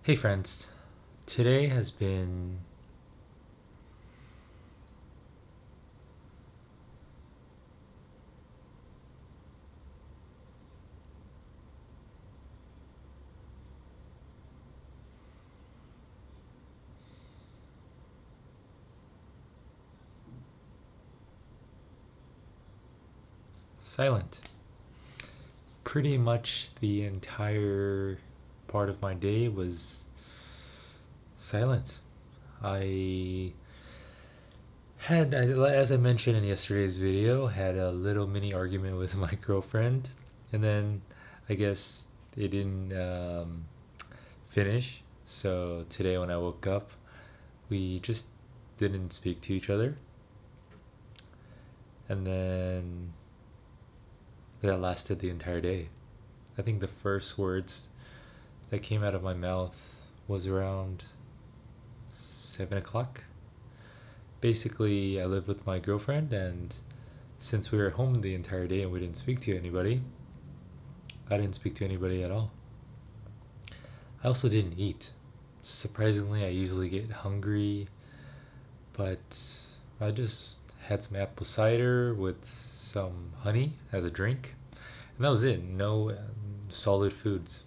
Hey friends, today has been silent. Pretty much the entire part of my day was silent. I as I mentioned in yesterday's video, had a little mini argument with my girlfriend, and then I guess it didn't finish. So today when I woke up, we just didn't speak to each other, and then that lasted the entire day. I think the first words that came out of my mouth was around 7 o'clock. Basically, I live with my girlfriend, and since we were at home the entire day and we didn't speak to anybody, I didn't speak to anybody at all. I also didn't eat. Surprisingly, I usually get hungry, but I just had some apple cider with some honey as a drink, and that was it. No solid foods.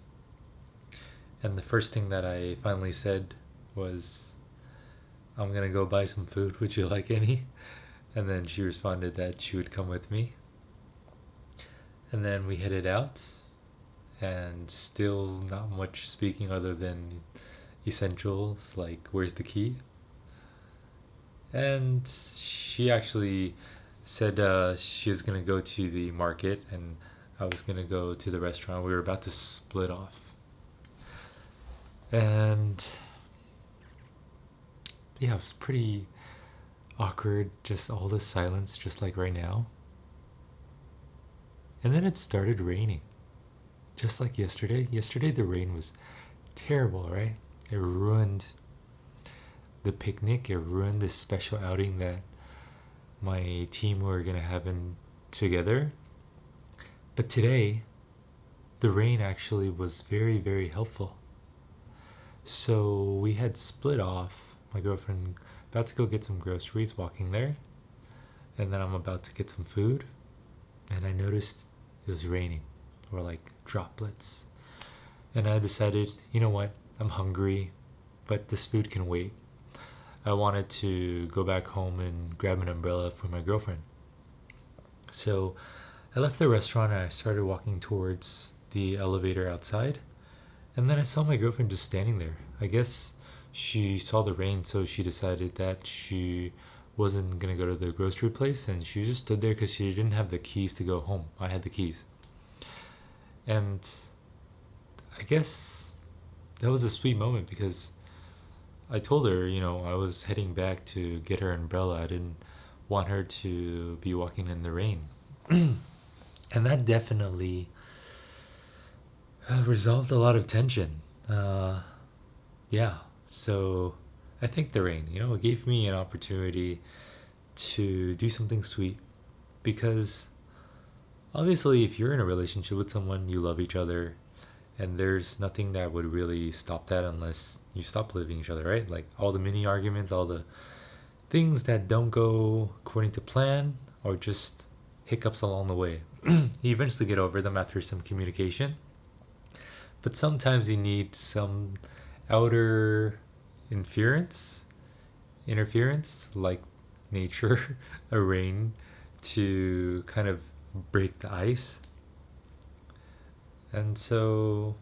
And the first thing that I finally said was, I'm gonna go buy some food. Would you like any? And then she responded that she would come with me. And then we headed out, and still not much speaking other than essentials like, where's the key? And she actually said she was gonna go to the market, and I was gonna go to the restaurant. We were about to split off. And yeah, it was pretty awkward, just all this silence, just like right now. And then it started raining, just like yesterday. Yesterday, the rain was terrible, right? It ruined the picnic, it ruined this special outing that my team were gonna have in together. But today, the rain actually was very, very helpful. So we had split off. My girlfriend about to go get some groceries, walking there, and then I'm about to get some food, and I noticed it was raining, or like droplets. And I decided, you know what? I'm hungry, but this food can wait. I wanted to go back home and grab an umbrella for my girlfriend. So I left the restaurant and I started walking towards the elevator outside. And then I saw my girlfriend just standing there. I guess she saw the rain, so she decided that she wasn't gonna go to the grocery place, and she just stood there because she didn't have the keys to go home. I had the keys. And I guess that was a sweet moment because I told her, I was heading back to get her umbrella. I didn't want her to be walking in the rain. And that definitely resolved a lot of tension. Yeah, so I think the rain, it gave me an opportunity to do something sweet, because obviously, if you're in a relationship with someone, you love each other, and there's nothing that would really stop that unless you stop loving each other, right? Like all the mini arguments, all the things that don't go according to plan, or just hiccups along the way. You eventually get over them after some communication, but sometimes you need some outer interference, like nature, a rain, to kind of break the ice. And so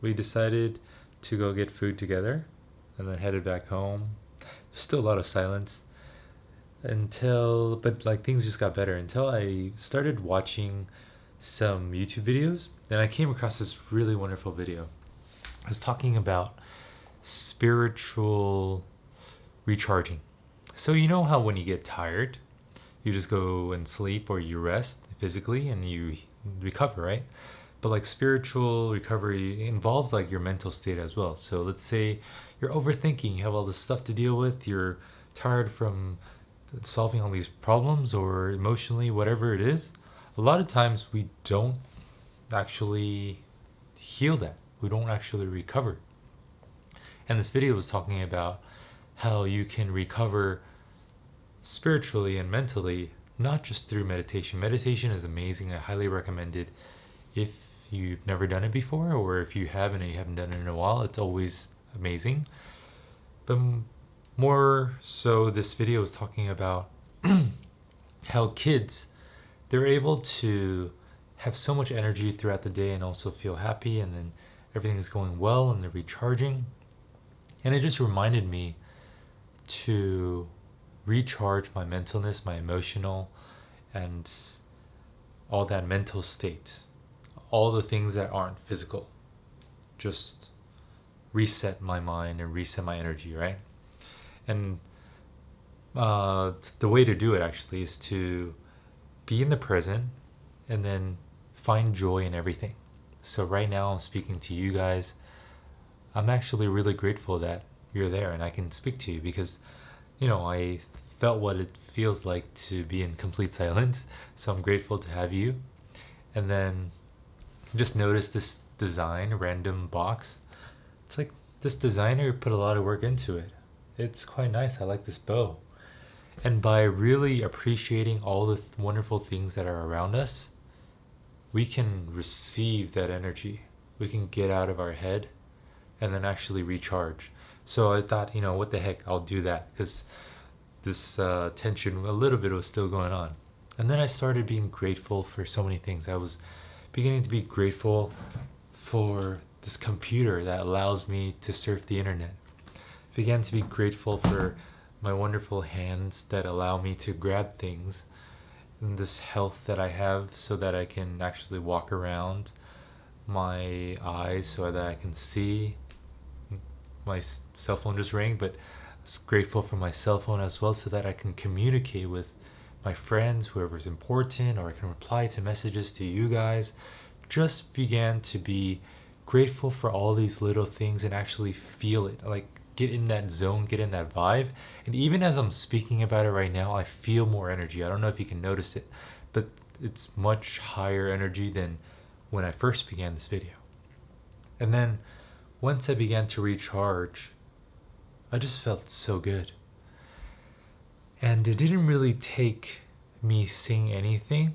we decided to go get food together, and then headed back home. Still a lot of silence but like things just got better until I started watching some YouTube videos, and I came across this really wonderful video. I was talking about spiritual recharging. So you know how when you get tired, you just go and sleep, or you rest physically and you recover, right? But like spiritual recovery involves like your mental state as well. So let's say you're overthinking, you have all this stuff to deal with, you're tired from solving all these problems, or emotionally, whatever it is. A lot of times we don't actually heal that. We don't actually recover. And this video was talking about how you can recover spiritually and mentally, not just through meditation. Meditation is amazing. I highly recommend it. If you've never done it before, or if you haven't and you haven't done it in a while, it's always amazing. But more so, this video is talking about how kids, they're able to have so much energy throughout the day and also feel happy, and then everything is going well and they're recharging. And it just reminded me to recharge my mentalness, my emotional, and all that mental state, all the things that aren't physical. Just reset my mind and reset my energy, right? And the way to do it actually is to be in the present and then find joy in everything. So right now I'm speaking to you guys. I'm actually really grateful that you're there and I can speak to you, because I felt what it feels like to be in complete silence. So I'm grateful to have you. And then just notice this design, random box. It's like this designer put a lot of work into it. It's quite nice. I like this bow. And by really appreciating all the wonderful things that are around us, we can receive that energy. We can get out of our head and then actually recharge. So I thought, what the heck, I'll do that, because this tension a little bit was still going on. And then I started being grateful for so many things. I was beginning to be grateful for this computer that allows me to surf the internet. I began to be grateful for my wonderful hands that allow me to grab things, and this health that I have so that I can actually walk around, my eyes so that I can see. My cell phone just rang, but I was grateful for my cell phone as well so that I can communicate with my friends, whoever's important, or I can reply to messages to you guys. Just began to be grateful for all these little things and actually feel it, like get in that zone, get in that vibe. And even as I'm speaking about it right now, I feel more energy. I don't know if you can notice it, but it's much higher energy than when I first began this video. And then once I began to recharge, I just felt so good. And it didn't really take me saying anything,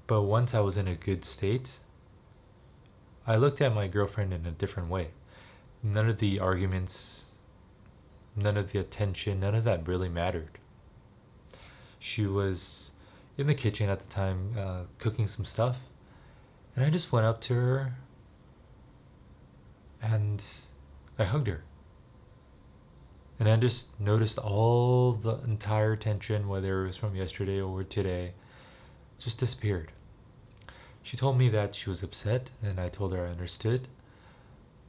but once I was in a good state, I looked at my girlfriend in a different way. None of the arguments, none of the attention, none of that really mattered. She was in the kitchen at the time, cooking some stuff, and I just went up to her and I hugged her. And I just noticed all the entire tension, whether it was from yesterday or today, just disappeared. She told me that she was upset, and I told her I understood,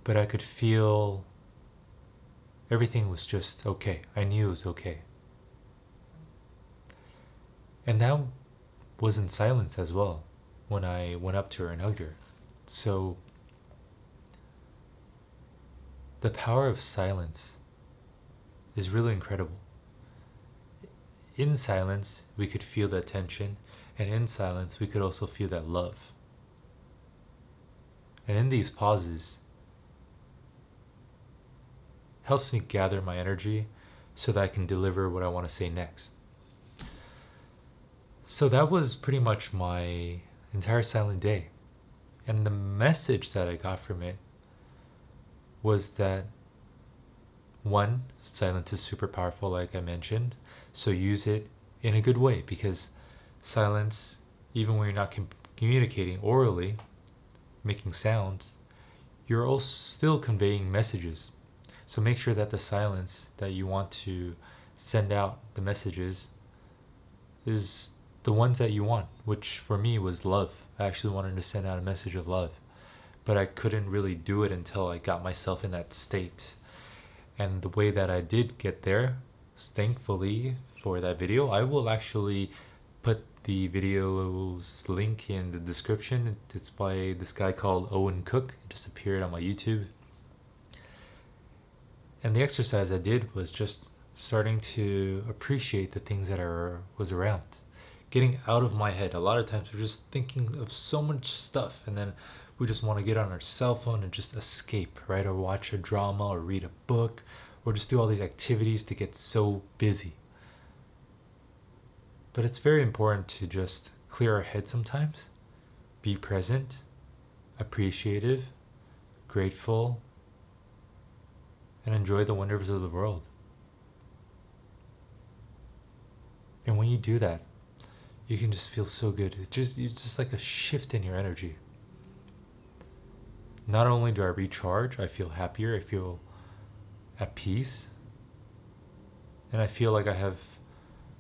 but I could feel everything was just okay. I knew it was okay. And that was in silence as well when I went up to her and hugged her. So the power of silence is really incredible. In silence, we could feel that tension, and in silence, we could also feel that love. And in these pauses, helps me gather my energy so that I can deliver what I want to say next. So that was pretty much my entire silent day. And the message that I got from it was that, one, silence is super powerful, like I mentioned, so use it in a good way, because silence, even when you're not communicating orally, making sounds, you're also still conveying messages. So make sure that the silence that you want to send out, the messages, is the ones that you want, which for me was love. I actually wanted to send out a message of love, but I couldn't really do it until I got myself in that state. And the way that I did get there, thankfully for that video, I will actually put the video's link in the description. It's by this guy called Owen Cook. It just appeared on my YouTube. And the exercise I did was just starting to appreciate the things that was around. Getting out of my head. A lot of times we're just thinking of so much stuff, and then we just want to get on our cell phone and just escape, right? Or watch a drama or read a book or just do all these activities to get so busy. But it's very important to just clear our head sometimes, be present, appreciative, grateful, and enjoy the wonders of the world. And when you do that, you can just feel so good. It's just like a shift in your energy. Not only do I recharge, I feel happier, I feel at peace, and I feel like I have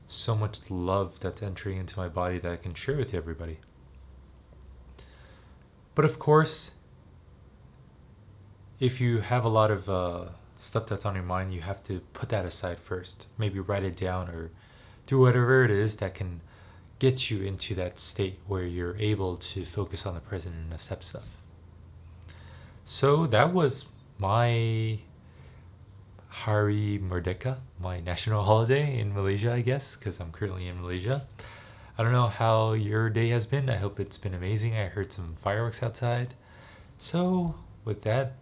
so much love that's entering into my body that I can share with everybody. But of course, if you have a lot of stuff that's on your mind, you have to put that aside first. Maybe write it down or do whatever it is that can get you into that state where you're able to focus on the present and accept stuff. So that was my Hari Merdeka, my national holiday in Malaysia, I guess, because I'm currently in Malaysia. I don't know how your day has been. I hope it's been amazing. I heard some fireworks outside. So with that,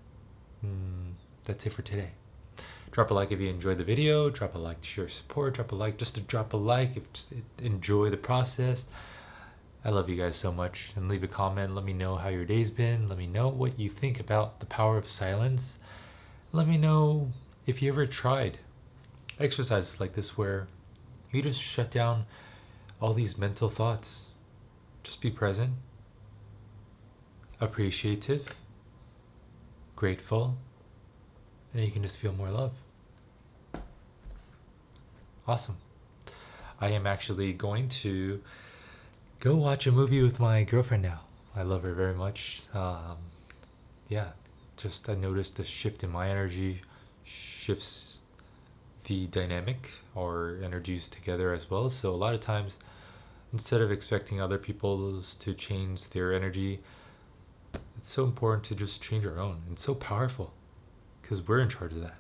that's it for today. Drop a like if you enjoyed the video. Drop a like to show your support. Drop a like just to drop a like if just enjoy the process. I love you guys so much. And leave a comment. Let me know how your day's been. Let me know what you think about the power of silence. Let me know if you ever tried exercises like this where you just shut down all these mental thoughts. Just be present, appreciative, grateful, and you can just feel more love. Awesome. I am actually going to go watch a movie with my girlfriend now. I love her very much. Yeah, just I noticed a shift in my energy, shifts the dynamic, our energies together as well. So a lot of times, instead of expecting other people to change their energy, it's so important to just change our own. It's so powerful because we're in charge of that.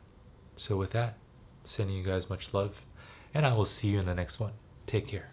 So with that, sending you guys much love, and I will see you in the next one. Take care.